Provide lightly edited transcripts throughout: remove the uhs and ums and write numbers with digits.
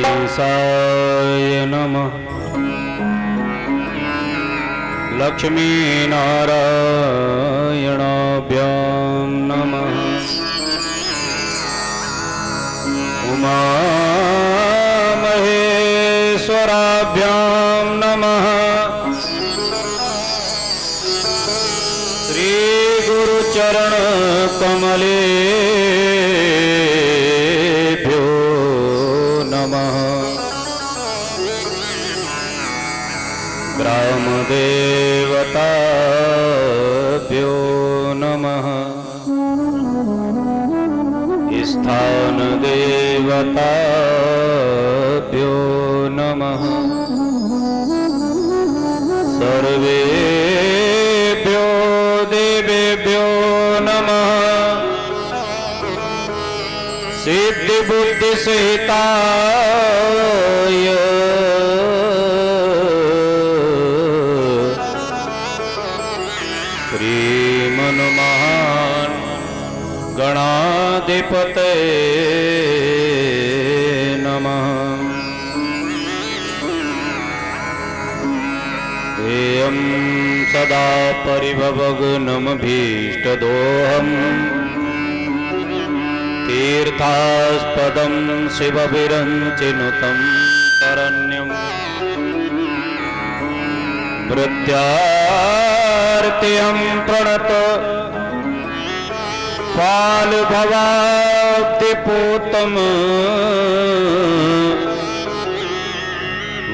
गणेशाय नमः। लक्ष्मीनारायणाभ्यां नमः। उमामहेश्वराभ्यां नमः। श्रीगुरुचरणकमलेभ्यो नमः। ग्रामदेवताभ्यो नमः। स्थानदेवताभ्यो नमः। सर्वेभ्यो देवेभ्यो नमः। सिद्धिबुद्धिसहिताय श्रीमन्महान् गणाधिपते नमः। ध्येयं सदा परिभवग्नमभीष्टदोहम् तीर्थास्पदं शिवभिरञ्चिनुतं शरण्यम्। मृत्यार्त्यं प्रणत पालभवाब्धिपूतं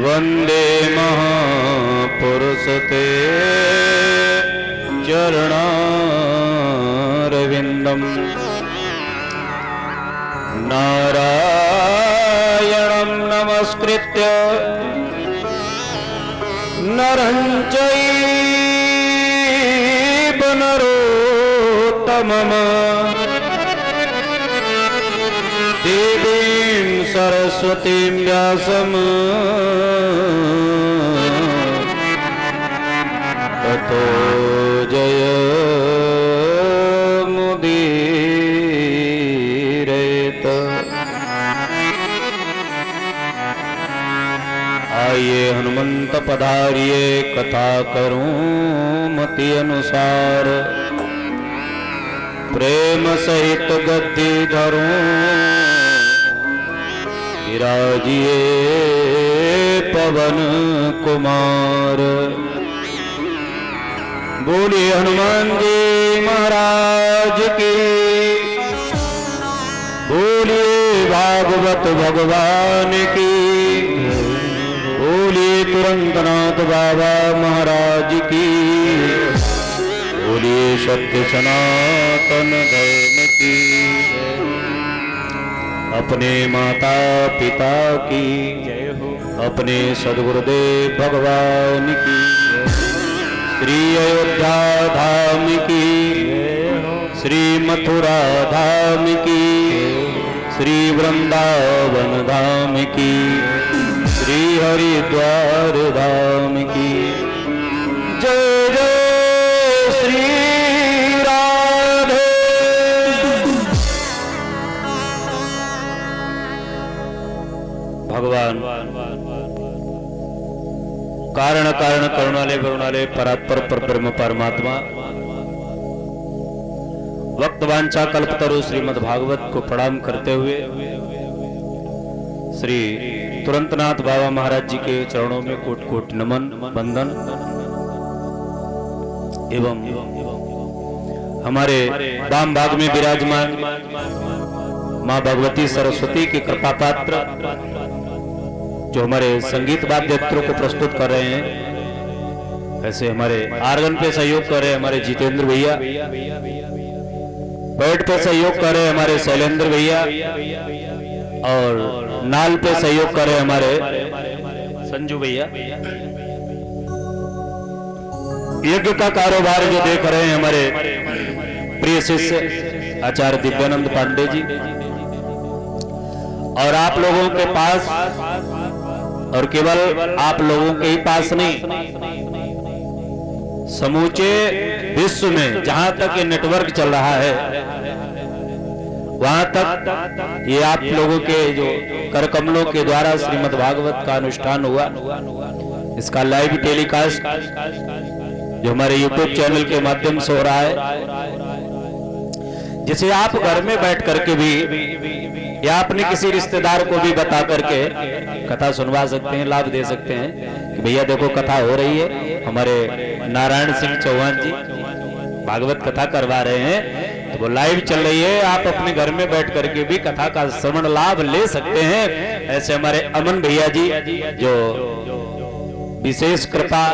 वन्दे महापुरुषते चरणारविन्दम्। नारायणं नमस्कृत्य नरं चैव नरोत्तमम्। देवीं सरस्वतीं व्यासं ततो जयमुदीरयेत्। आइए हनुमंत पधारिए कथा करूं मति अनुसार। प्रेम सहित गद्दी धरूं विराजिए पवन कुमार। बोलिए हनुमान जी महाराज की। बोलिए भागवत भगवान की। बोलिए तुरंतनाथ बाबा महाराज की। बोलिए सत्य सनातन धर्म की। अपने माता पिता की जय हो। अपने सद्गुरुदेव भगवान की। श्री अयोध्या धाम की जय हो। श्री मथुरा धाम की। श्री वृंदावन धाम की। श्री हरिद्वार धाम की जय जय। श्री राधे। भगवान कारण कारण करुणालय करुणालय परात्पर परब्रह्म परमात्मा वक्त वांछा कल्पतरु श्रीमद् भागवत को प्रणाम करते हुए श्री तुरंतनाथ बाबा महाराज जी के चरणों में कोट कोट नमन वंदन एवं हमारे वाम भाग में विराजमान मां भगवती सरस्वती के कृपा पात्र जो हमारे संगीत वाद्ययंत्रों को प्रस्तुत कर रहे हैं, ऐसे हमारे आर्गन पे सहयोग कर रहे हैं हमारे जितेंद्र भैया, पैड पे सहयोग कर रहे हैं हमारे शैलेंद्र भैया और नाल पे सहयोग कर रहे हैं हमारे संजू भैया। यज्ञ का कारोबार जो देख रहे हैं हमारे प्रिय शिष्य आचार्य दिव्यानंद पांडे जी। और आप लोगों के पास और केवल आप लोगों के ही पास नहीं, समूचे विश्व में जहां तक ये नेटवर्क चल रहा है वहां तक ये आप लोगों के जो कर कमलों के द्वारा श्रीमद् भागवत का अनुष्ठान हुआ, इसका लाइव टेलीकास्ट जो हमारे यूट्यूब चैनल के माध्यम से हो रहा है, जिसे आप घर में बैठ करके भी या अपने किसी रिश्तेदार को भी बता करके कथा सुनवा सकते हैं, लाभ दे सकते हैं कि भैया देखो कथा हो रही है, हमारे नारायण सिंह चौहान जी भागवत कथा करवा रहे हैं, तो वो लाइव चल रही है, आप अपने घर में बैठ करके भी कथा का श्रवण लाभ ले सकते हैं। ऐसे हमारे अमन भैया जी जो विशेष कृपा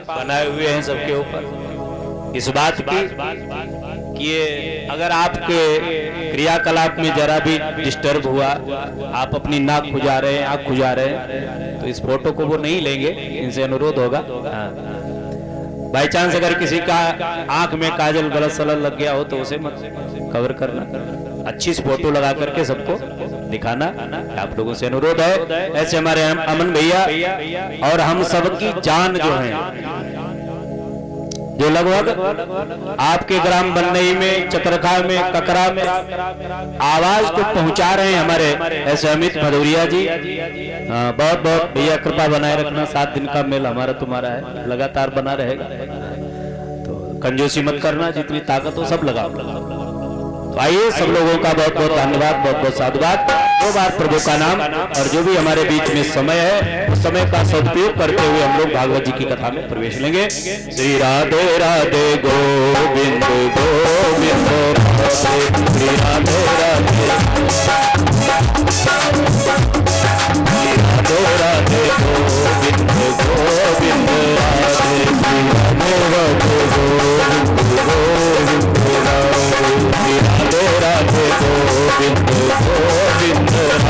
बनाए हुए हैं सबके ऊपर, इस बात की कि ये अगर आपके क्रियाकलाप में जरा भी डिस्टर्ब हुआ, आप अपनी नाक खुजा रहे हैं, आंख खुजा रहे हैं, तो इस फोटो को वो नहीं लेंगे, इनसे अनुरोध होगा। बाई चांस अगर किसी का आंख में काजल गलत सलत लग गया हो तो उसे मत कवर करना, अच्छी सी फोटो लगा करके सबको दिखाना, आप लोगों से अनुरोध है। ऐसे हमारे अमन भैया और हम सबकी जान जो है, जो लगभग आपके ग्राम बनई में, चतरखा में, ककरा में आवाज को पहुंचा रहे हैं हमारे ऐसे अमित भदौरिया जी। बहुत बहुत भैया कृपा बनाए रखना, 7 दिन का मेल हमारा तुम्हारा है, लगातार बना रहेगा, तो कंजूसी मत करना, जितनी ताकत हो सब लगाओ। तो आइए सब लोगों का बहुत बहुत धन्यवाद, बहुत बहुत साधुवाद, 2 बार प्रभु का नाम, और जो भी हमारे बीच में समय है उस समय का सदुपयोग करते हुए हम लोग भागवत जी की कथा में प्रवेश लेंगे। श्री राधे राधे गोविंद गोविंद राधे, श्री राधे राधे राधे राधे गोविंद गोविंद राधे, श्री राधे राधे गोविंद गोविंद राधे, राधे राधे गोविंद गोविंद राधे, राधे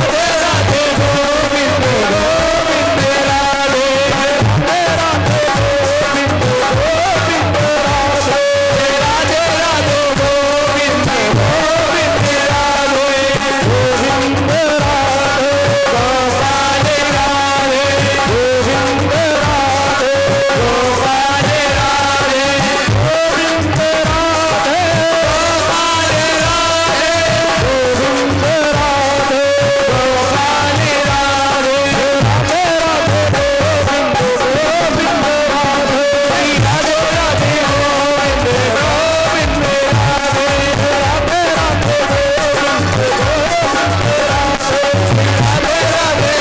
राधे गोविंद गोविंद राधे, गोविंद राधे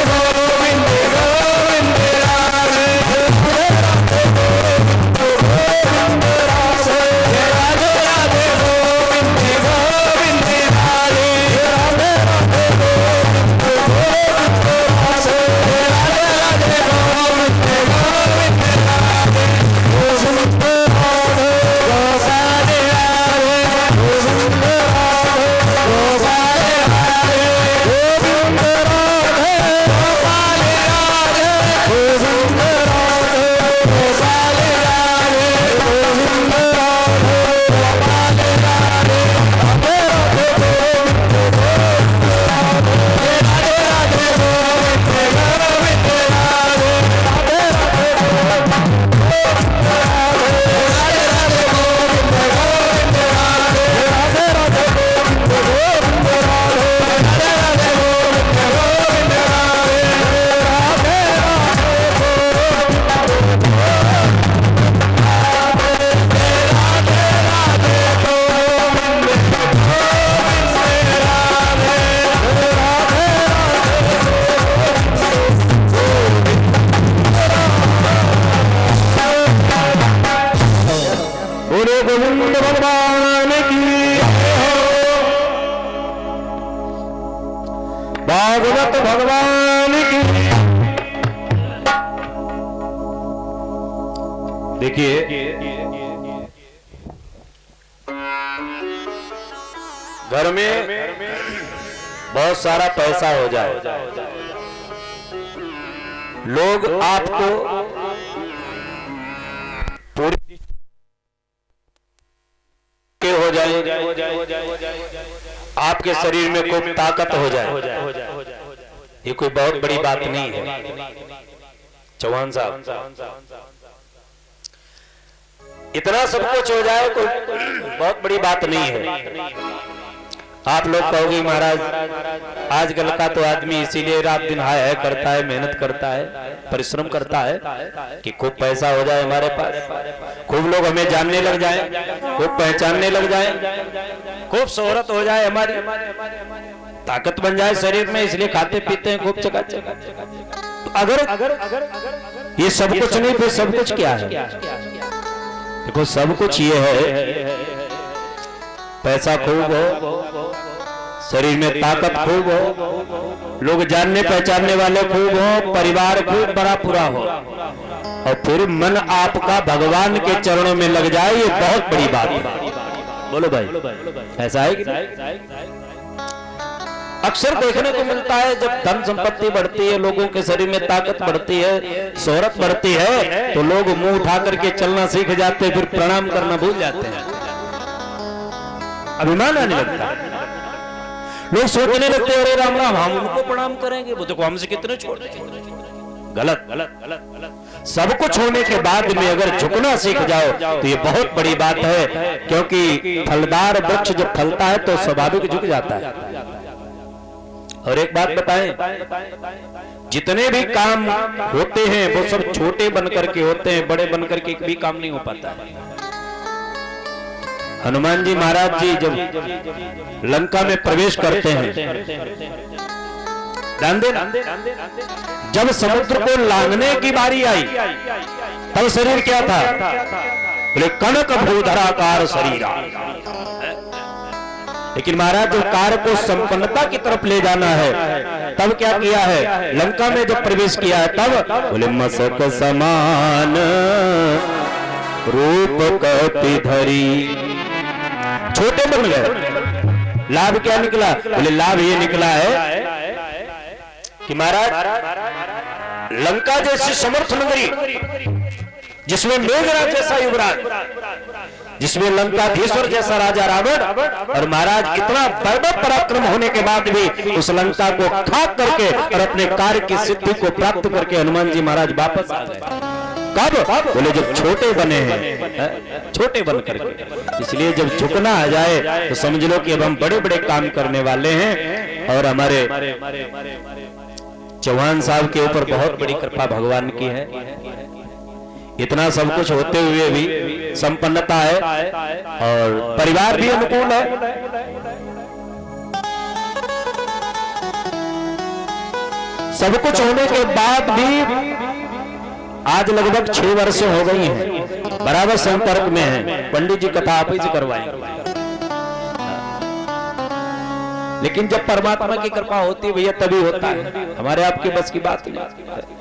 राधे राधे, गोविंद राधे राधे राधे, गोविंद राधे राधे राधे, गोविंद राधे राधे राधे, भागवत भगवान की। देखिए घर में बहुत सारा पैसा हो जाए, लोग आपको पूरी हो जाए, आपके शरीर में खूब ताकत हो जाए, ये कोई बहुत बड़ी बात नहीं है चौहान साहब। इतना सब कुछ हो जाए कोई बहुत बड़ी बात नहीं है। आप लोग कहोगे महाराज आजकल का तो आदमी इसीलिए रात दिन हाय हाय करता है, मेहनत करता है, परिश्रम करता है कि खूब पैसा हो जाए हमारे पास, खूब लोग हमें जानने लग जाएं, खूब पहचानने लग जाएं, खूब शोहरत हो जाए, हमारी ताकत बन जाए शरीर में, इसलिए खाते पीते हैं खूब चकाचक। तो अगर ये सब कुछ नहीं फिर सब कुछ क्या है? देखो सब कुछ ये है, पैसा खूब हो, शरीर में ताकत खूब हो, लोग जानने पहचानने वाले खूब हो, परिवार खूब बड़ा पूरा हो, और फिर मन आपका भगवान के चरणों में लग जाए, ये बहुत बड़ी बात है। बोलो भाई, ऐसा है कि अक्सर देखने को मिलता है जब धन संपत्ति बढ़ती है, लोगों के शरीर में ताकत बढ़ती है, शोहरत बढ़ती है, तो लोग मुंह उठा करके चलना सीख जाते हैं, फिर प्रणाम करना भूल जाते हैं, अभिमान आने लगता है। लोग सोचने लगते हैं अरे राम राम हम उनको प्रणाम करेंगे, वो देखो हमसे कितने छोटे। गलत गलत गलत गलत। सब कुछ होने के बाद में अगर झुकना सीख जाओ तो ये बहुत बड़ी बात है, क्योंकि फलदार वृक्ष जब फलता है तो स्वाभाविक झुक जाता है। और एक बात बताएं, जितने भी काम होते हैं वो सब छोटे बनकर के होते हैं, बड़े बनकर के एक भी काम नहीं हो पाता। हनुमान जी महाराज जी जब लंका में प्रवेश करते हैं, ध्यान देना, जब समुद्र को लांघने की बारी आई तब शरीर क्या था? बोले कनक भूधराकार शरीर। लेकिन महाराज जो कार्य को संपन्नता की तरफ ले जाना है तब क्या किया है? लंका में जब प्रवेश किया है तब बोले मस्तक समान रूप कति धरी। छोटे बन गए। लाभ क्या निकला? बोले लाभ ये निकला है कि महाराज लंका जैसी समर्थ नगरी जिसमें मेघराज जैसा युवराज, जिसमें लंकाधीश्वर जैसा राजा रावण, और महाराज इतना वैभव पराक्रम होने के बाद भी उस लंका को खाक करके और अपने कार्य की सिद्धि को प्राप्त करके हनुमान जी महाराज वापस आ गए। कब? बोले जब छोटे बने हैं, छोटे बन करके। इसलिए जब झुकना आ जाए तो समझ लो कि अब हम बड़े बड़े काम करने वाले हैं। और हमारे चौहान साहब के ऊपर बहुत बड़ी कृपा भगवान की है। इतना सब कुछ होते हुए भी संपन्नता है और परिवार भी अनुकूल है। सब कुछ होने के बाद भी आज लगभग 6 वर्ष हो गई हैं, बराबर संपर्क में हैं। पंडित जी कथा आप ही से करवाएंगे। लेकिन जब परमात्मा की कृपा होती है भैया तभी होता है, हमारे आपके बस की बात नहीं।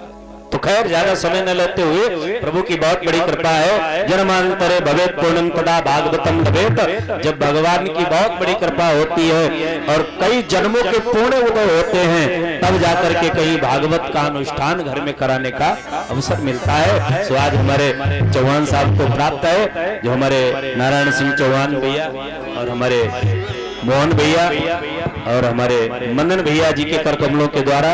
तो खैर ज्यादा समय न लेते हुए प्रभु की बहुत बड़ी कृपा है। जन्मांतरे भवेत पूर्णं तदा भागवतम लभेत। जब भगवान की बहुत बड़ी कृपा होती है और कई जन्मों के पूर्ण उदय होते हैं तब जाकर के कहीं भागवत का अनुष्ठान घर में कराने का अवसर मिलता है। सो आज हमारे चौहान साहब को प्राप्त है, जो हमारे नारायण सिंह चौहान भैया और हमारे मोहन भैया और हमारे मनन भैया जी के कर कमलों के द्वारा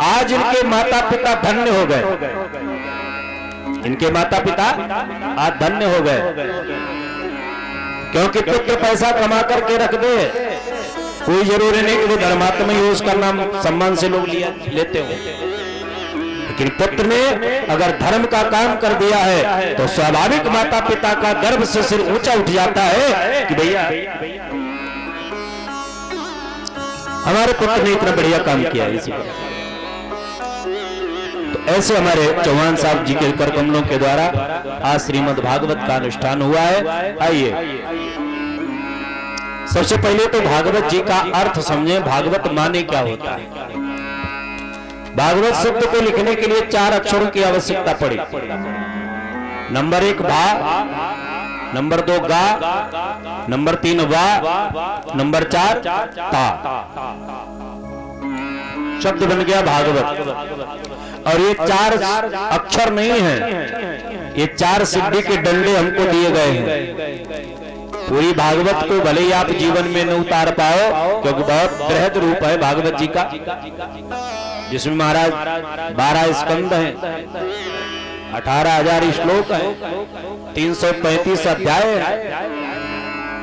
आज इनके माता पिता धन्य हो गए। इनके माता पिता आज धन्य हो गए, क्योंकि पुत्र पैसा कमा करके रख दे, कोई जरूरी नहीं कि वो धर्मात्मा ही हो, उसका नाम सम्मान से लोग लेते हो। लेकिन पुत्र ने अगर धर्म का काम कर दिया है तो स्वाभाविक माता पिता का गर्व से सिर ऊंचा उठ जाता है कि भैया हमारे पुत्र ने इतना बढ़िया काम किया है। इसी तो ऐसे हमारे चौहान साहब जी के कर कमलों के द्वारा आज श्रीमद् भागवत का अनुष्ठान हुआ है। आइए सबसे पहले तो भागवत जी का अर्थ समझें, भागवत माने क्या होता है। भागवत शब्द को लिखने के लिए 4 अक्षरों की आवश्यकता पड़ी। नंबर 1 भा, नंबर 2 गा, नंबर 3 वा, नंबर 4 ता। शब्द बन गया भागवत। और ये 4 अक्षर नहीं है, ये 4 सिद्धि के डंडे हमको दिए गए हैं। पूरी भागवत को भले ही आप जीवन में न उतार पाओ, क्योंकि बहुत बृहद रूप है भागवत जी का, जिसमें महाराज 12 स्कंद हैं, 18,000 श्लोक है, 335 अध्याय है।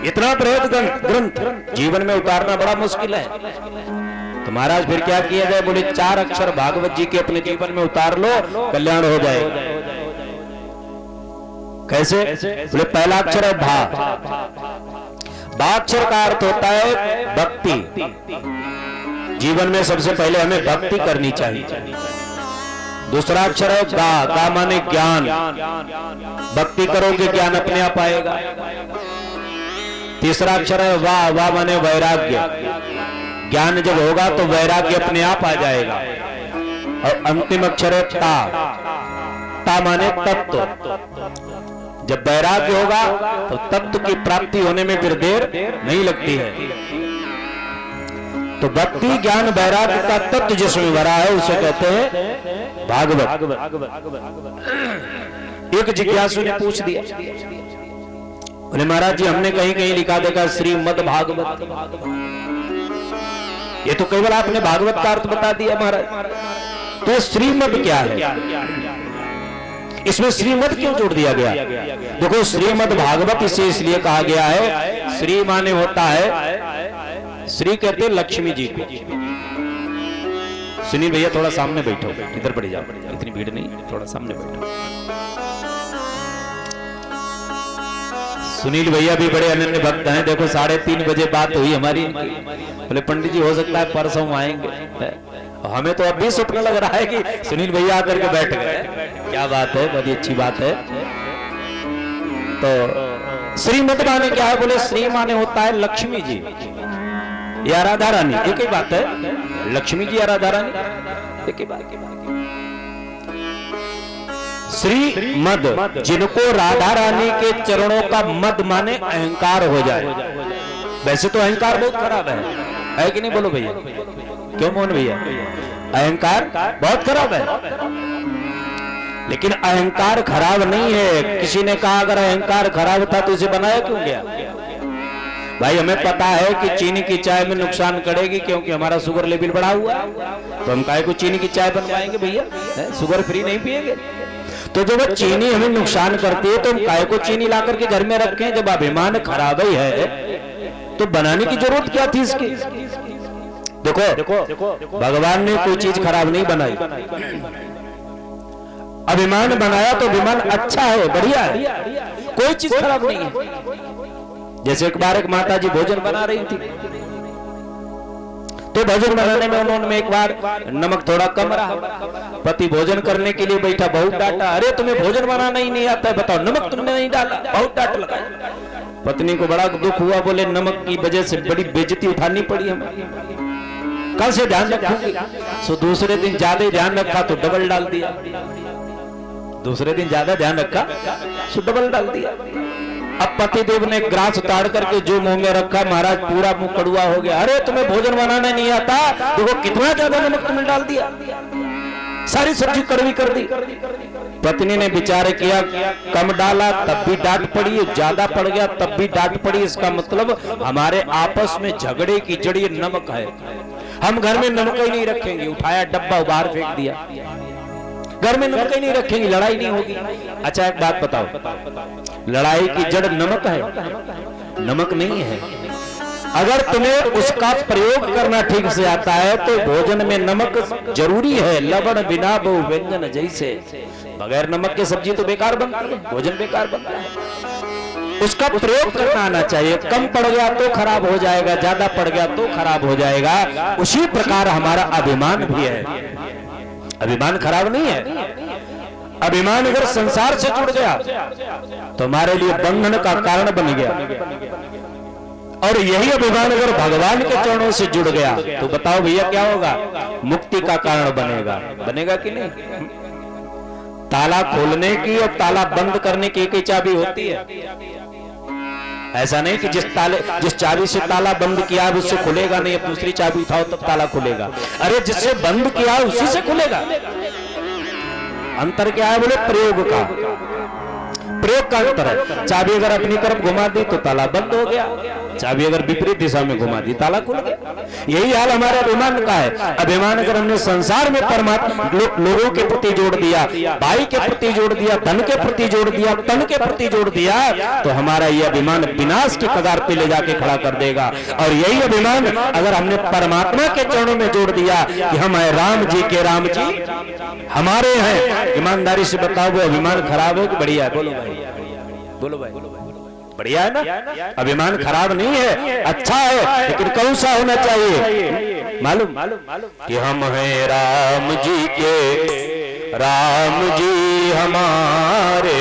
इतना बृहद ग्रंथ जीवन में उतारना बड़ा मुश्किल है। तो महाराज फिर क्या किया जाए, बोले 4 अक्षर भागवत जी के अपने जीवन में उतार लो, कल्याण हो जाएगा। कैसे? बोले पहला अक्षर है भा। भा अक्षर का अर्थ होता है भक्ति। जीवन में सबसे पहले हमें भक्ति करनी चाहिए। दूसरा अक्षर है गा। गा माने ज्ञान। भक्ति करोगे ज्ञान अपने आप आएगा। तीसरा अक्षर है वा। वा माने वैराग्य। ज्ञान जब होगा तो वैराग्य अपने आप आ जाएगा। और अंतिम अक्षर है ता। ता माने तत्व। जब वैराग्य होगा तो तत्व की प्राप्ति होने में फिर देर नहीं लगती है। तो भक्ति ज्ञान वैराग्य का तत्व जिसमें भरा है उसे कहते हैं भागवत। एक जिज्ञासु ने पूछ दिया, बोले महाराज जी हमने कहीं कहीं लिखा देखा श्रीमद् भागवत, ये तो केवल आपने भागवत का अर्थ बता दिया महाराज। तो श्रीमद् क्या है? इसमें श्रीमद् क्यों जोड़ दिया गया? देखो श्रीमद् भागवत इसे इसलिए कहा गया है, श्री माने होता है, श्री कहते हैं लक्ष्मी जी को। सुनील भैया थोड़ा सामने बैठो, इधर पड़ जाओ, इतनी भीड़ नहीं, थोड़ा सामने बैठो। सुनील भैया भी बड़े अनन्य भक्त हैं। देखो 3:30 बजे बात हुई हमारी, बोले पंडित जी हो सकता है परसों आएंगे। हमें तो अभी स्वप्न लग रहा है कि सुनील भैया आकर के बैठ गए। क्या बात है, बड़ी अच्छी बात है। तो श्रीमद् माने क्या है? बोले श्री माने होता है लक्ष्मी जी या राधा रानी, एक ही बात है। लक्ष्मी जी या राधा रानी एक ही बात। श्री मद, जिनको राधा रानी के चरणों का मद माने अहंकार हो जाए। वैसे तो अहंकार बहुत खराब है कि नहीं? बोलो भैया, क्यों मोहन भैया? अहंकार बहुत खराब है, लेकिन अहंकार खराब नहीं है। किसी ने कहा अगर अहंकार खराब था तो इसे बनाया क्यों गया? भाई हमें पता है कि चीनी की चाय में नुकसान करेगी, क्योंकि हमारा शुगर लेवल बढ़ा हुआ है, तो हम काहे को चीनी की चाय बनवाएंगे भैया? शुगर फ्री नहीं पिएंगे। तो जब चीनी हमें नुकसान करती है तो हम काहे को चीनी ला करके घर में रखें? जब अभिमान खराब ही है तो बनाने की जरूरत क्या थी इसकी? देखो भगवान ने कोई चीज खराब नहीं बनाई, अभिमान बनाया तो अभिमान अच्छा है, बढ़िया है, कोई चीज खराब नहीं है। जैसे एक बार एक माता जी भोजन बना रही थी, तो भोजन बनाने में उन्होंने एक बार नमक थोड़ा कम रहा। पति भोजन करने के लिए बैठा, बहुत डांटा, अरे तुम्हें भोजन बनाना ही नहीं आता है, बताओ नमक तुमने नहीं डाला, बहुत डांट लगाया। पत्नी को बड़ा दुख हुआ, बोले नमक की वजह से बड़ी बेइज्जती उठानी पड़ी हमें, कल से ध्यान रखूंगी। सो दूसरे दिन ज्यादा ध्यान रखा तो डबल डाल दिया, दूसरे दिन ज्यादा ध्यान रखा तो डबल डाल दिया। अब पतिदेव ने ग्रास उतार करके जो मुंह में रखा, महाराज पूरा मुंह कड़ुआ हो गया। अरे तुम्हें भोजन बनाना नहीं आता, देखो कितना ज्यादा नमक तुमने डाल दिया, सारी सब्जी कड़वी कर दी। पत्नी ने विचार किया, कम डाला तब भी डांट पड़ी, ज्यादा पड़ गया तब भी डांट पड़ी। इसका मतलब हमारे आपस में झगड़े की जड़ ये नमक है। हम घर में नमक ही नहीं रखेंगे, उठाया डब्बा बाहर फेंक दिया, घर में नमक ही नहीं रखेंगे, लड़ाई नहीं होगी। अच्छा एक बात बताओ, लड़ाई की जड़ नमक है? नमक नहीं है। अगर तुम्हें उसका प्रयोग करना ठीक से आता है तो भोजन में नमक जरूरी है। लवण बिना बहु व्यंजन जैसे, बगैर नमक के सब्जी तो बेकार बनती है, भोजन बेकार बनता है। उसका प्रयोग करना आना चाहिए। कम पड़ गया तो खराब हो जाएगा, ज्यादा पड़ गया तो खराब हो जाएगा। उसी प्रकार हमारा अभिमान भी है, अभिमान खराब नहीं है। अभिमान अगर संसार से जुड़ गया तो हमारे लिए बंधन का कारण बन गया, और यही अभिमान अगर भगवान के चरणों से जुड़ गया तो बताओ भैया क्या होगा? मुक्ति का कारण बनेगा। बनेगा कि नहीं? ताला खोलने की और ताला बंद करने की एक ही चाबी होती है, ऐसा नहीं कि जिस चाबी से ताला बंद किया है उससे खुलेगा नहीं, अब दूसरी चाबी उठाओ तब ताला खुलेगा। अरे जिससे बंद किया है उसी से खुलेगा। अंतर क्या है बोले? प्रयोग का, प्रयोग का अंतर है। चाबी अगर अपनी तरफ घुमा दी तो ताला बंद हो गया, चाबी अगर विपरीत दिशा में घुमा दी ताला खुल गया। यही हाल हमारे अभिमान का है। अभिमान अगर हमने संसार में परमात्मा लोगों के प्रति जोड़ दिया, भाई के प्रति जोड़ दिया, धन के प्रति जोड़ दिया, तन के प्रति जोड़ दिया, तो हमारा यह अभिमान विनाश की कगार पे ले जाके खड़ा कर देगा। और यही अभिमान अगर हमने परमात्मा के चरणों में जोड़ दिया कि हम है राम जी के, राम जी हमारे हैं, ईमानदारी से बताओ वो अभिमान खराब है कि बढ़िया है? बोलो भाई, बोलो भाई, बढ़िया है ना? अभिमान खराब नहीं है, अच्छा है, लेकिन कौन सा होना चाहिए मालूम? कि हम हैं राम जी के, राम जी हमारे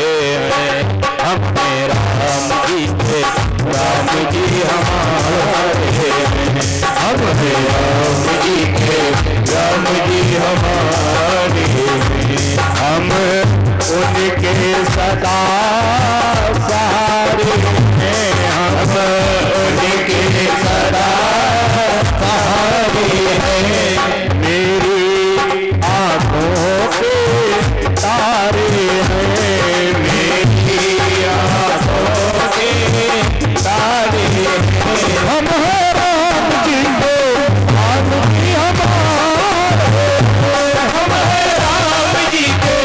हैं, हम हैं राम जी के, राम जी हमारे हैं, हम हैं राम जी के, राम जी हमारे हैं, हम उनके सदा सहारे हैं, हम उनके सदा सहारे हैं, मेरी आंखों के तारे हैं, मेरी आंखों के तारे हैं, हम हैं राम जी के, राम जी हमारे, हम हैं राम जी के,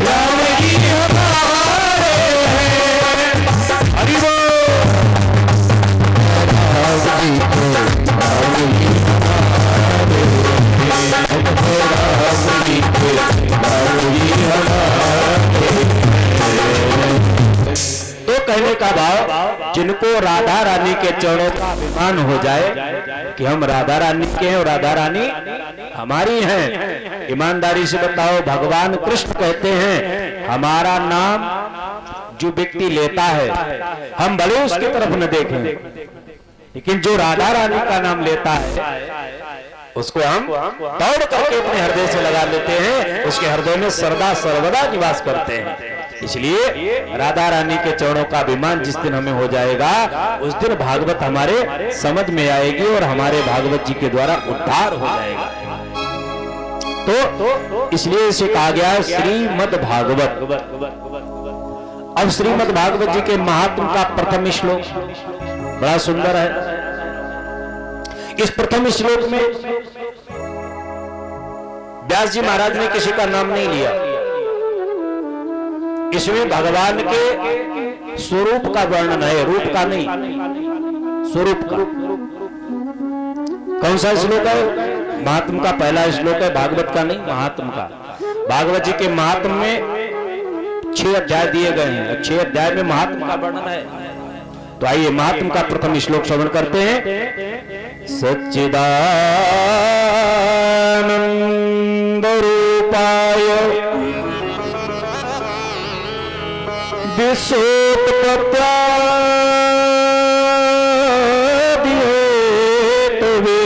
राम जी हमारे हैं, हरि बोल। राम जी के, राम जी हमारे हैं, राम जी के, राम जी हमारे हैं। तो कहने का भाव, जिनको राधा रानी के चरणों का अभिमान हो जाए कि हम राधा रानी के हैं और राधा रानी हमारी हैं। ईमानदारी से बताओ, भगवान कृष्ण कहते हैं हमारा नाम जो व्यक्ति लेता है, हम भले उसकी तरफ न देखें, लेकिन जो राधा रानी का नाम लेता है उसको हम दौड़ करके अपने हृदय से लगा लेते हैं, उसके हृदय में सदा सर्वदा निवास करते हैं। इसलिए राधा रानी के चरणों का अभिमान जिस दिन हमें हो जाएगा, उस दिन भागवत हमारे समझ में आएगी और हमारे भागवत जी के द्वारा उद्धार हो जाएगा। तो इसलिए इसे कहा गया है श्रीमद् भागवत। अब श्रीमद् भागवत जी के महात्म का प्रथम श्लोक बड़ा सुंदर है। इस प्रथम श्लोक में व्यास जी महाराज ने किसी का नाम नहीं लिया, इसमें भगवान के स्वरूप का वर्णन है, रूप का नहीं, स्वरूप का। कौन सा श्लोक है? महात्म का पहला श्लोक है, भागवत का नहीं, महात्म का। भागवत जी के महात्म में 6 अध्याय दिए गए हैं, 6 अध्याय में महात्म का वर्णन है। तो आइए महात्म का प्रथम श्लोक श्रवण करते हैं। सच्चिदानंद रूपाय विश्वोत्पत्त्यादिहेतवे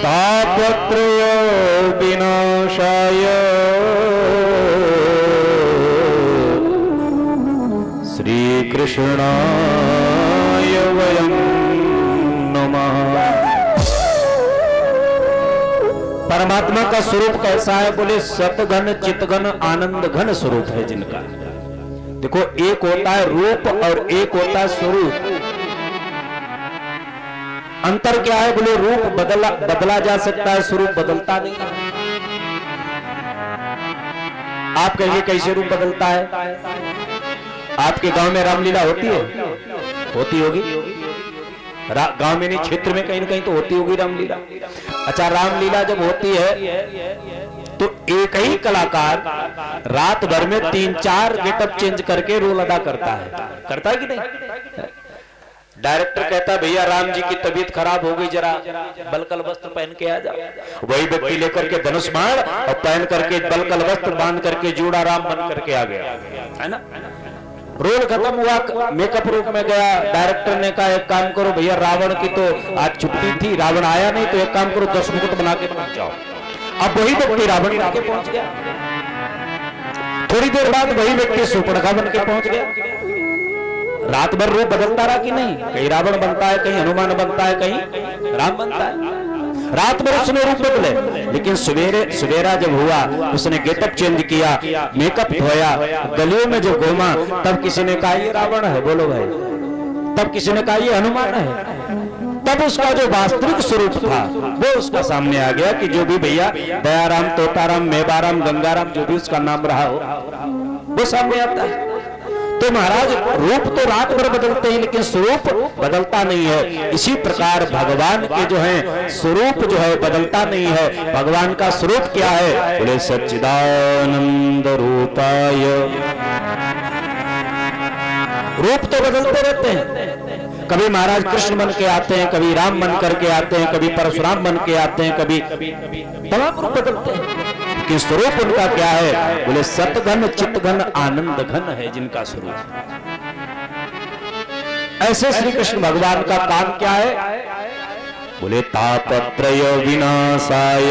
तापत्रय विनाशाय श्री कृष्णाय वयं नमः। परमात्मा का स्वरूप कैसा है? बोले सतघन चितघन आनंद घन स्वरूप है जिनका। देखो, एक होता है रूप और एक होता है स्वरूप। अंतर क्या है? बोले रूप बदला जा सकता है, स्वरूप बदलता नहीं। आप कहिए कैसे रूप बदलता है? आपके गांव में रामलीला होती है? होती होगी। गांव में नहीं, क्षेत्र में कहीं न कहीं तो होती होगी रामलीला। अच्छा, रामलीला जब होती है तो एक ही कलाकार रात भर में 3-4 गेटअप चेंज करके रोल अदा करता है कि नहीं? डायरेक्टर कहता है भैया राम जी की तबीयत खराब हो गई, जरा बलकल वस्त्र पहन के आ जाओ। वही व्यक्ति लेकर के धनुष बाण और पहन करके बलकल वस्त्र बांध करके जूड़ा राम बन करके आ गया, है ना? रोल खत्म हुआ, मेकअप रूप में गया। डायरेक्टर ने कहा एक काम करो भैया, रावण की तो आज छुट्टी थी, रावण आया नहीं, तो एक काम करो 10 मुकुट बना के पहुंच जाओ। अब वही व्यक्ति रावण बन के पहुंच गया। थोड़ी देर बाद वही व्यक्ति सुपर्णखा बन के पहुंच गया। रात भर रूप बदलता रहा कि नहीं, कहीं रावण बनता है, कहीं हनुमान बनता है, कहीं राम बनता है। रात भर उसने रूप बदले, लेकिन सवेरा जब हुआ उसने गेटअप चेंज किया, मेकअप धोया, गलियों में जो घूमा, तब किसी ने कहा ये रावण है, बोलो भाई, तब किसी ने कहा ये हनुमान है। तब उसका जो वास्तविक स्वरूप था वो उसका सामने आ गया कि जो भी भैया दयाराम, तोताराम, मेवाराम, गंगाराम, जो भी उसका नाम रहा हो, वो सामने आता है। तो महाराज रूप तो रात भर बदलते हैं, लेकिन स्वरूप बदलता नहीं है। इसी प्रकार भगवान के जो है स्वरूप जो है बदलता नहीं है। भगवान का स्वरूप क्या है? बोले सच्चिदानंद रूपाय। रूप तो बदलते रहते हैं, कभी महाराज कृष्ण बन के आते हैं, कभी राम बन करके आते हैं, कभी परशुराम बन के आते हैं, कभी तमाम रूप बदलते हैं, कि स्वरूप उनका क्या है? बोले सतघन चित्तघन आनंद घन है जिनका स्वरूप। ऐसे श्री कृष्ण भगवान का काम क्या है? बोले तापत्रय विनाशाय,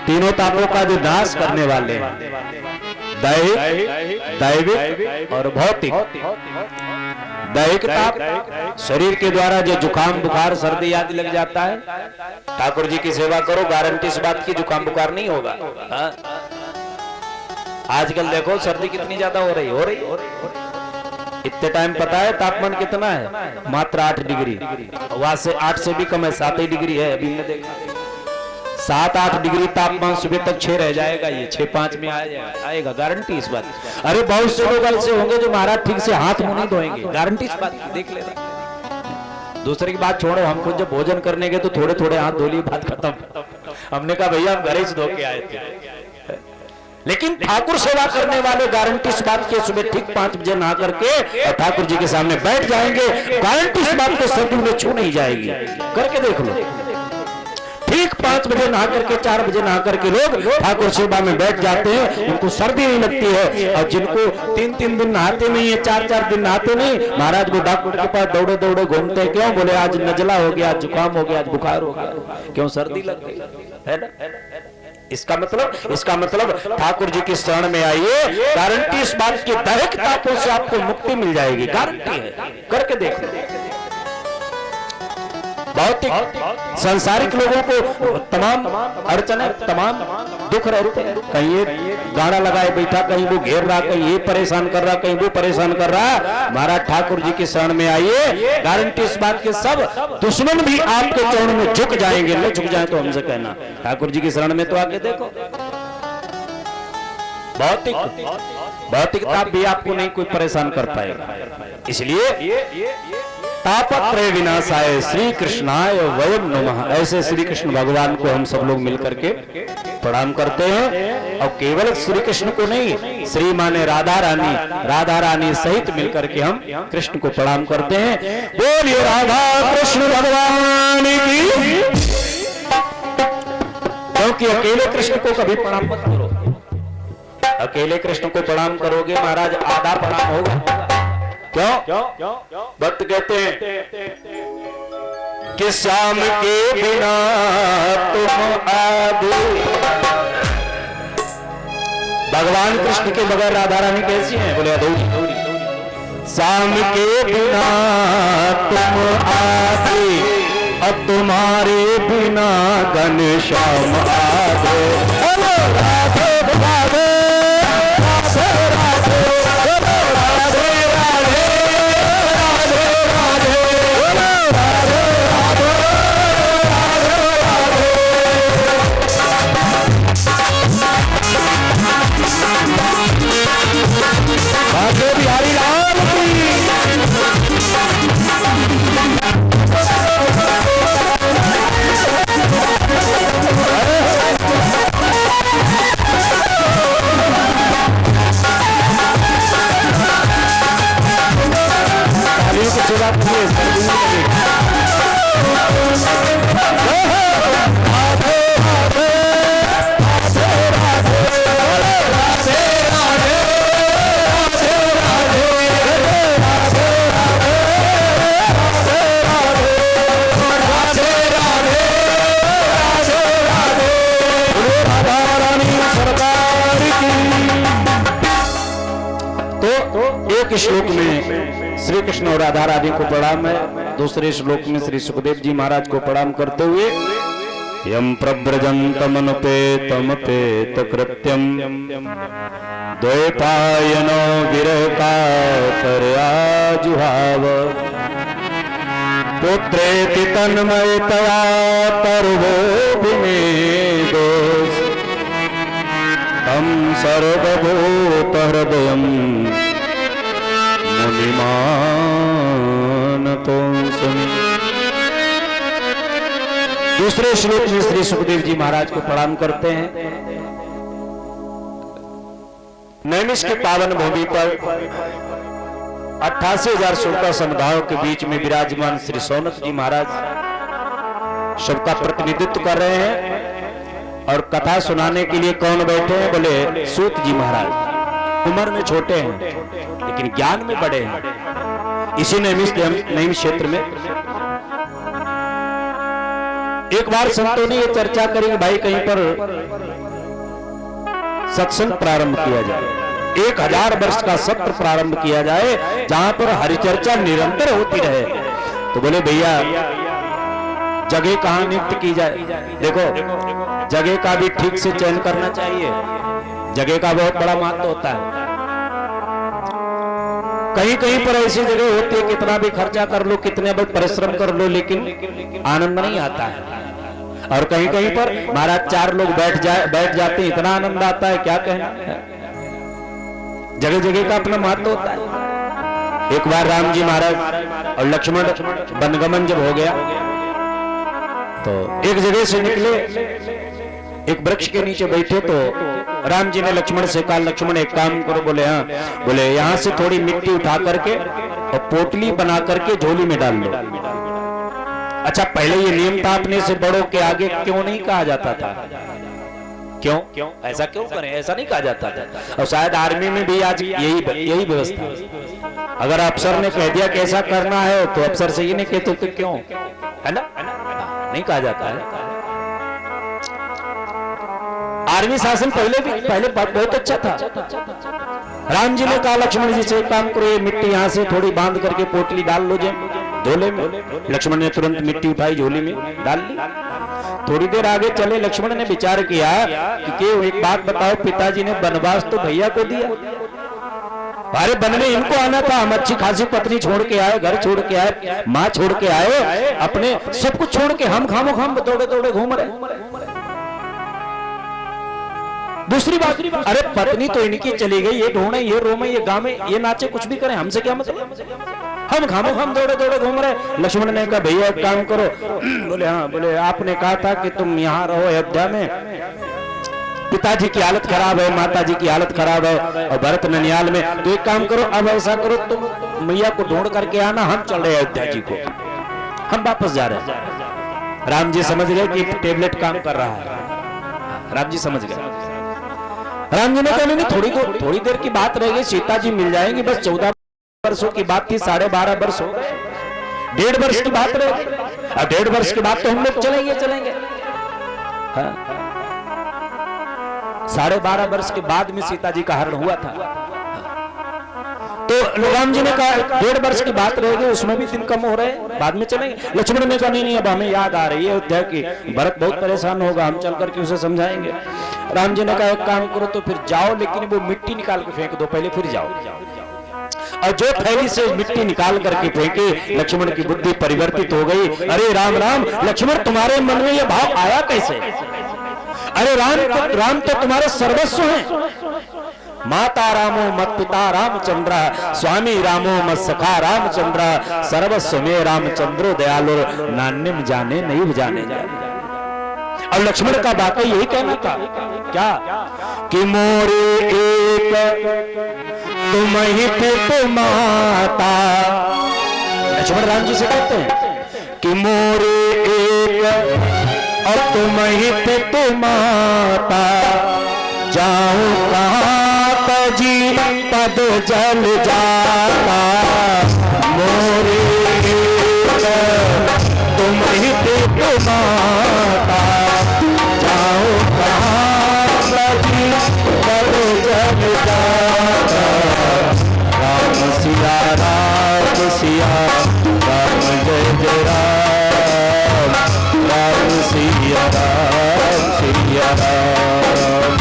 तीनों तापों का जो नाश करने वाले हैं, दैहिक, दैविक और भौतिक। दैहिक ताप, शरीर के द्वारा जो जुकाम बुखार सर्दी आदि लग जाता है, ठाकुर जी की सेवा करो, गारंटी इस बात की जुकाम बुखार नहीं होगा। आजकल देखो सर्दी कितनी ज्यादा हो रही। इतने टाइम पता है तापमान कितना है? मात्र 8 डिग्री, वहां से 8 से भी कम है, 7 ही डिग्री है। अभी मैं देखा 7-8 डिग्री तापमान, सुबह तक 6 रह जाएगा, ये 6-5 में आएगा, गारंटी इस बात। अरे बहुत से लोग ऐसे होंगे जो महाराज ठीक से हाथ मुंह नहीं धोएंगे, गारंटी इस बात की, देख लेना। दूसरे की बात छोड़ो, हम खुद जब भोजन करने गए तो थोड़े थोड़े हाथ धो लिए, बात खत्म। हमने कहा भैया हम घर से धो के आए थे। लेकिन ठाकुर सेवा करने वाले गारंटी इस बात के सुबह ठीक 5 बजे नहा करके और ठाकुर जी के सामने बैठ जाएंगे, गारंटी इस बात को सर्दी में छू नहीं जाएगी। करके देख लो, ठीक 5 बजे नहा करके 4 बजे नहा करके लोग ठाकुर सेवा में बैठ जाते हैं, उनको सर्दी नहीं लगती है। और जिनको 3-3 दिन नहाते नहीं है, 4-4 दिन नहाते नहीं, महाराज वो डॉक्टर के पास दौड़े दौड़े घूमते हैं। क्यों? बोले आज नजला हो गया, आज जुकाम हो गया, आज बुखार हो गया। क्यों? सर्दी लग गई है ना। इसका मतलब ठाकुर जी की शरण में आइए, गारंटी इस बात की दैहिक तापों से आपको मुक्ति मिल जाएगी, गारंटी है। करके देख लो। भौतिक सांसारिक लोगों को तमाम अड़चने, तमाम दुख रहते हैं। कहीं ये गाड़ा लगाए बैठा, कहीं वो घेर रहा, कहीं ये परेशान कर रहा, कहीं वो परेशान कर रहा। महाराज ठाकुर जी की शरण में आइए, गारंटी इस बात के सब दुश्मन भी आपके चरणों में झुक जाएंगे। नहीं झुक जाए तो हमसे कहना, ठाकुर जी की शरण में तो आके देखो। भौतिक ताप भी आपको नहीं कोई परेशान कर पाएगा। इसलिए तापत्रय विनाशाय श्री कृष्णाय वयम नमः। ऐसे श्री कृष्ण भगवान को हम सब लोग मिलकर के प्रणाम करते हैं। और केवल श्री कृष्ण को नहीं, श्री माने राधा रानी सहित मिलकर के हम कृष्ण को प्रणाम करते हैं। बोलिए राधा कृष्ण भगवान की। क्योंकि अकेले कृष्ण को कभी प्रणाम मत करो। अकेले कृष्ण को प्रणाम करोगे महाराज आधा प्रणाम होगा। क्यों? भक्त कहते हैं कि श्याम के बिना तुम आधे। भगवान कृष्ण के बगैर राधा रानी कैसी हैं? बोले अधूरी। श्याम के बिना तुम आधे, अब तुम्हारे बिना घनश्याम आधे। राधे राधे बिहारी लाल की। एक श्लोक में श्री कृष्ण और राधा रानी को प्रणाम है, दूसरे श्लोक में श्री सुखदेव जी महाराज को प्रणाम करते हुए यम प्रव्रजन्तमनुपेतमपेत कृत्यम द्वैपायनो विरहकातरया जुहाव पुत्रेति तन्मयतया तर्वो विनेदोष तम सर्वभूतहृदयं मुनिमानतोऽस्मि। दूसरे श्लोक में श्री सुखदेव जी महाराज को प्रणाम करते हैं। नैमिष के पावन भूमि पर 88,000 श्रोता समुदायों के बीच में विराजमान श्री सौनक जी महाराज सबका प्रतिनिधित्व कर रहे हैं और कथा सुनाने के लिए कौन बैठे हैं? बोले सूत जी महाराज। उम्र में छोटे हैं लेकिन ज्ञान में बड़े हैं। इसी नैमिष क्षेत्र में एक बार संतों ने ये चर्चा करी कि भाई कहीं पर सत्संग प्रारंभ किया जाए, 1000 वर्ष का सत्र प्रारंभ किया जाए जहां पर हरिचर्चा निरंतर होती रहे। तो बोले भैया जगह कहां नियुक्त की जाए? देखो जगह का भी ठीक से चयन करना चाहिए, जगह का बहुत बड़ा महत्व होता है। कहीं कहीं पर ऐसी जगह होती है कितना भी खर्चा कर लो, कितने भी परिश्रम कर लो, लेकिन आनंद नहीं आता है। और कहीं कहीं पर महाराज 4 लोग बैठ जाते हैं, इतना आनंद आता है क्या कहना। जगह जगह का अपना महत्व होता है। एक बार राम जी महाराज और लक्ष्मण वनगमन जब हो गया तो एक जगह से निकले, एक वृक्ष के नीचे बैठे तो राम जी ने लक्ष्मण से कहा, लक्ष्मण एक काम करो। बोले हाँ। बोले यहां से थोड़ी मिट्टी उठा करके और पोटली बना करके झोली में डाल लो। अच्छा पहले ये नियम था अपने से बड़ों के आगे क्यों नहीं कहा जाता था? क्यों ऐसा क्यों करें? ऐसा नहीं कहा जाता था। और शायद आर्मी में भी आज यही व्यवस्था। अगर अफसर ने कह दिया कि ऐसा करना है तो अफसर से ये नहीं कहते तो क्यों, है ना? नहीं कहा जाता है। आर्मी शासन पहले बहुत अच्छा था। राम जी ने कहा लक्ष्मण जी से एक काम करो, ये मिट्टी यहाँ से थोड़ी बांध करके पोटली डाल लो झोले में। लक्ष्मण ने तुरंत मिट्टी उठाई, झोली में डाल ली। थोड़ी देर आगे चले, लक्ष्मण ने विचार किया कि एक बात बताओ, पिताजी ने वनवास तो भैया को दिया, अरे वन में इनको आना था। हम अच्छी खासी पत्नी छोड़ के आए, घर छोड़ के आए, माँ छोड़ के आए, अपने सब कुछ छोड़ के हम खामोखाम दौड़े दौड़े घूम रहे। दूसरी बात, अरे पत्नी तो इनकी चली गई, ये ढूंढे, ये रोमे, ये गामे, ये नाचे, कुछ भी करें, हमसे क्या मतलब? हम खामोखाम दौड़े दौड़े घूम रहे। लक्ष्मण ने कहा भैया एक काम करो। बोले हाँ। बोले आपने कहा था कि तुम यहाँ रहो अयोध्या में, पिताजी की हालत खराब है, माताजी की हालत खराब है और भरत ननियाल में, तो एक काम करो, अब ऐसा करो तुम मैया को ढूंढ करके आना, हम चल रहे अयोध्या जी को, हम वापस जा रहे हैं। राम जी समझ गए कि टेबलेट काम कर रहा है। राम जी समझ गए। राम जी ने कहा नहीं, थोड़ी देर की बात रह गई, सीता जी मिल जाएंगी, बस 14 वर्षों की बात थी, 12.5 वर्ष हो गए, 1.5 वर्ष की बात रह गई। अब 1.5 वर्ष के बाद तो हम लोग चलेंगे। 12.5 वर्ष के बाद में सीता जी का हरण हुआ था। तो राम जी ने कहा 1.5 वर्ष की बात रह गई, उसमें भी दिन कम हो रहे हैं, बाद में चलेंगे। लक्ष्मण ने कहा नहीं, अब हमें याद आ रही है अयोध्या की, भरत बहुत परेशान होगा, हम चल करके उसे समझाएंगे। राम जी ने कहा एक काम करो तो फिर जाओ, लेकिन वो मिट्टी निकाल के फेंक दो पहले, फिर जाओ। और जो थैली से मिट्टी निकाल करके फेंके, लक्ष्मण की बुद्धि परिवर्तित हो गई। अरे राम राम, लक्ष्मण तुम्हारे मन में यह भाव आया कैसे? अरे राम तो तुम्हारे सर्वस्व हैं। माता रामो मत पिता रामचंद्र, स्वामी रामो मत सखा रामचंद्र, सर्वस्व में रामचंद्रो दयालु, नान्यम जाने नहीं जाने जाने। और लक्ष्मण का वाकई यही कहना था क्या कि मोरे एक तुम ही पित माता। लक्ष्मण राम जी से कहते हैं कि मोरे एक और तुम ही पित माता, जाऊं कहां तजी पद जल जाता। मोरे एक तुम ही पित माता, जाऊं कहां तजी पद जल जाता। राम सिया राम।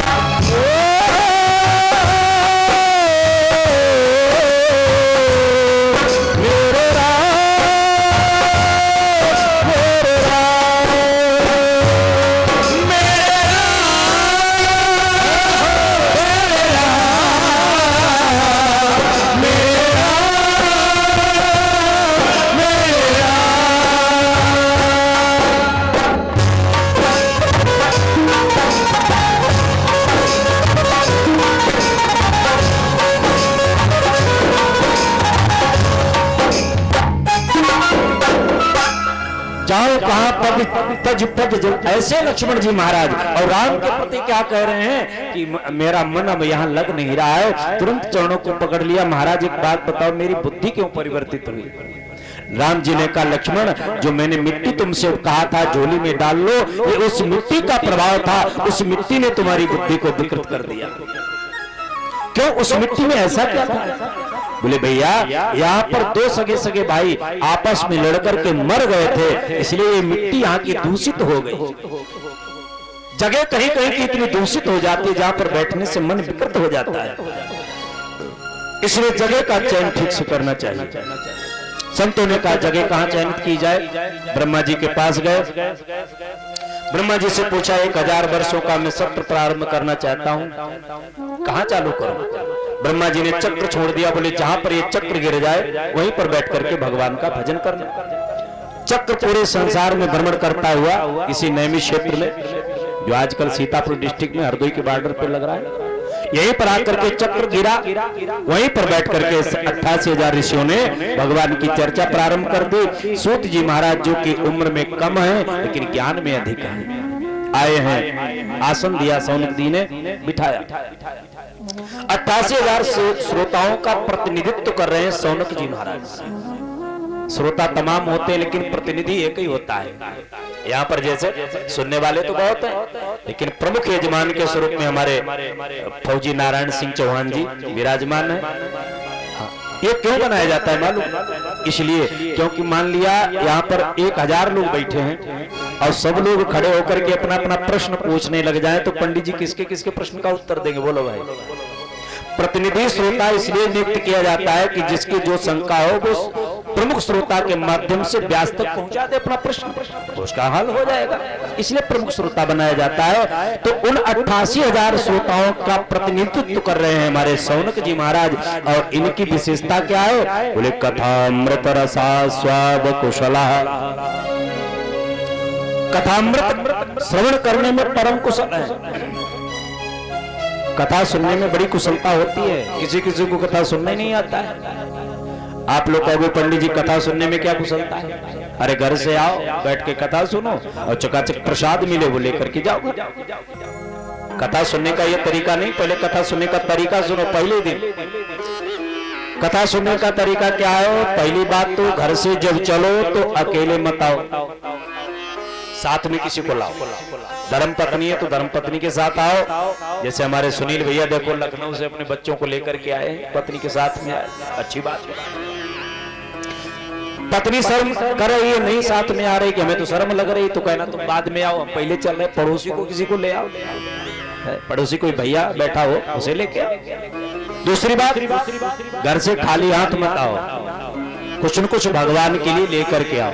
जाओ कहां पग तज पग जब ऐसे लक्ष्मण जी महाराज और राम के प्रति क्या कह रहे हैं कि मेरा मन अब यहाँ लग नहीं रहा है। तुरंत चरणों को पकड़ लिया। महाराज एक बात बताओ, मेरी बुद्धि क्यों परिवर्तित हुई? राम जी ने कहा लक्ष्मण, जो मैंने मिट्टी तुमसे कहा था झोली में डाल लो, ये उस मिट्टी का प्रभाव था। उस मिट्टी ने तुम्हारी बुद्धि को विकृत कर दिया। क्यों? उस मिट्टी में ऐसा क्या था? बोले भैया, यहाँ पर दो सगे सगे भाई आपस में लड़कर के मर गए थे, इसलिए ये मिट्टी यहाँ की दूषित हो गई। जगह कहीं कहीं की इतनी दूषित हो जाती है जहां पर बैठने से मन विकृत हो जाता है, इसलिए जगह का चयन ठीक से करना चाहिए। संतों ने कहा जगह कहां चयनित की जाए? ब्रह्मा जी के पास गए। ब्रह्मा जी से पूछा 1000 वर्षों का मैं सत्र प्रारंभ करना चाहता हूं, कहां चालू करूं? ब्रह्मा जी ने चक्र छोड़ दिया। बोले जहां पर ये चक्र गिर जाए वहीं पर बैठ करके भगवान का भजन करना। चक्र पूरे संसार में भ्रमण करता हुआ इसी नैमिष क्षेत्र में, जो आजकल सीतापुर डिस्ट्रिक्ट में हरदोई के बॉर्डर पर लग रहा है, यहीं पर आकर के चक्र गिरा। वहीं पर बैठ करके 88,000 ऋषियों ने भगवान की चर्चा प्रारंभ कर दी। सूत जी महाराज जो कि उम्र में कम है लेकिन ज्ञान में अधिक है, आए हैं, आसन दिया, सौनक जी ने बिठाया। 88,000 श्रोताओं का प्रतिनिधित्व कर रहे हैं सौनक जी महाराज। श्रोता तमाम होते हैं लेकिन प्रतिनिधि एक ही होता है। यहाँ पर जैसे सुनने वाले तो बहुत हैं, लेकिन प्रमुख यजमान के स्वरूप में हमारे फौजी नारायण सिंह चौहान जी विराजमान है। हाँ, ये क्यों बनाया जाता है मालूम? इसलिए क्योंकि मान लिया यहाँ पर 1000 लोग बैठे हैं और सब लोग खड़े होकर के अपना अपना प्रश्न पूछने लग जाए तो पंडित जी किसके किसके प्रश्न का उत्तर देंगे? बोलो भाई। प्रतिनिधि श्रोता इसलिए नियुक्त किया जाता है कि जिसकी जो शंका हो वो प्रमुख श्रोता के माध्यम से व्यास तक पहुंचा दे अपना प्रश्न, उसका हल हो जाएगा। इसलिए प्रमुख श्रोता बनाया जाता है। तो उन 88,000 श्रोताओं का प्रतिनिधित्व कर रहे हैं हमारे सौनक जी महाराज। और इनकी विशेषता क्या है? बोले कथामृत रसा स्वाद कुशला। कथामृत श्रवण करने में परम कुशल है। कथा सुनने में बड़ी कुशलता होती है। किसी किसी को कथा सुनना ही नहीं आता है। आप लोग कहोगे पंडित जी कथा सुनने में क्या कुशलता है? अरे घर से आओ, बैठ के कथा सुनो और चकाचक प्रसाद मिले वो लेकर के जाओ। कथा सुनने का ये तरीका नहीं, पहले कथा सुनने का तरीका सुनो। पहले दिन कथा सुनने का तरीका क्या है? पहली बात तो घर से जब चलो तो अकेले मत आओ, साथ में किसी को लाओ। धर्म पत्नी है तो धर्म पत्नी के साथ आओ। जैसे हमारे सुनील भैया देखो लखनऊ से अपने बच्चों को लेकर के आए, पत्नी के साथ में आए, अच्छी बात है। पत्नी शर्म कर रही है, नहीं साथ में आ रही कि हमें तो शर्म लग रही, तो कहना तुम बाद में आओ, हम पहले चल रहे। पड़ोसी को किसी को ले आओ, पड़ोसी कोई भैया बैठा हो उसे लेके आओ। दूसरी बात, घर से खाली हाथ मत आओ, कुछ न कुछ भगवान के लिए लेकर के आओ।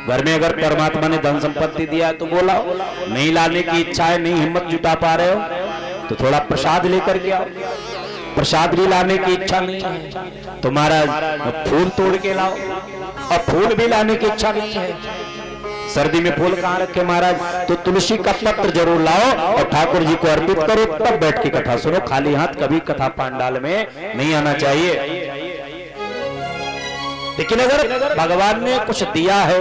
घर में अगर परमात्मा ने धन संपत्ति दिया तो बोलाओ, नहीं लाने की इच्छा है, नहीं हिम्मत जुटा पा रहे हो तो थोड़ा प्रसाद लेकर के आओ। प्रसाद भी लाने की इच्छा नहीं है तो महाराज फूल तोड़ के लाओ, और फूल भी लाने की इच्छा नहीं है, सर्दी में फूल कहाँ रखे महाराज, तो तुलसी का पत्र जरूर लाओ और ठाकुर जी को अर्पित करो, तब बैठ के कथा सुनो। खाली हाथ कभी कथा पंडाल में नहीं आना चाहिए। लेकिन अगर भगवान ने कुछ दिया है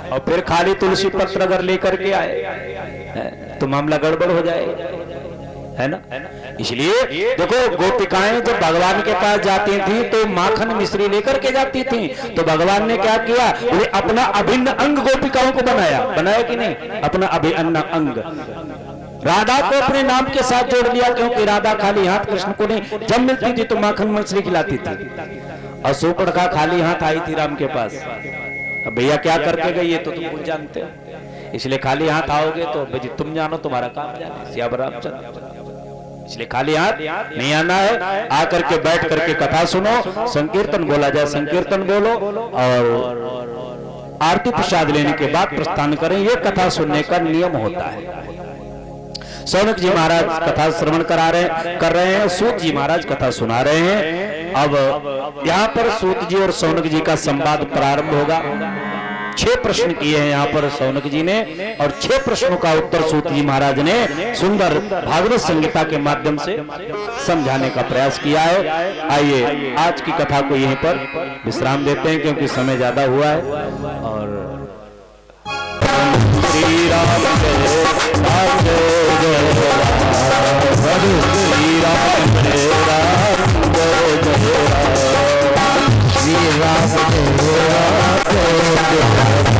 और फिर खाली तुलसी पत्र अगर लेकर के आए तो मामला गड़बड़ हो जाए, है ना। इसलिए देखो गोपिकाएं जब भगवान के पास जाती थी तो माखन मिश्री लेकर के जाती थी, तो भगवान ने क्या किया? उन्हें अपना अभिन्न अंग गोपिकाओं को बनाया कि नहीं? अपना अभिन्न अंग राधा को अपने नाम के साथ जोड़ लिया, क्योंकि राधा खाली हाथ कृष्ण को नहीं, जब मिलती थी तो माखन मिश्री खिलाती थी। और सूर्पणखा खाली हाथ आई थी राम के पास। अब भैया क्या करके गई ये तो तुम जानते हो। इसलिए खाली हाथ आओगे तो भाई तुम जानो तुम्हारा काम जाने, सियावर रामचंद्र। इसलिए खाली हाथ नहीं आना है, आकर के बैठ करके कथा सुनो, संकीर्तन बोला जाए संकीर्तन बोलो, और आरती प्रसाद लेने के बाद प्रस्थान करें। ये कथा सुनने का नियम होता है। सौनक जी महाराज कथा श्रवण कर रहे हैं, सूत जी महाराज कथा सुना रहे हैं। अब यहाँ पर सूत जी और सौनक जी का संवाद प्रारंभ होगा। 6 प्रश्न किए हैं यहाँ पर सौनक जी ने, और 6 प्रश्नों का उत्तर सूत जी महाराज ने सुंदर भागवत संहिता के माध्यम से समझाने का प्रयास किया है। आइए आज की कथा को यहीं पर विश्राम देते हैं, क्योंकि समय ज्यादा हुआ है। और श्री राम जय राम जय जय राम, श्री राम जय राम जय जय राम, श्री राम जय राम जय जय राम।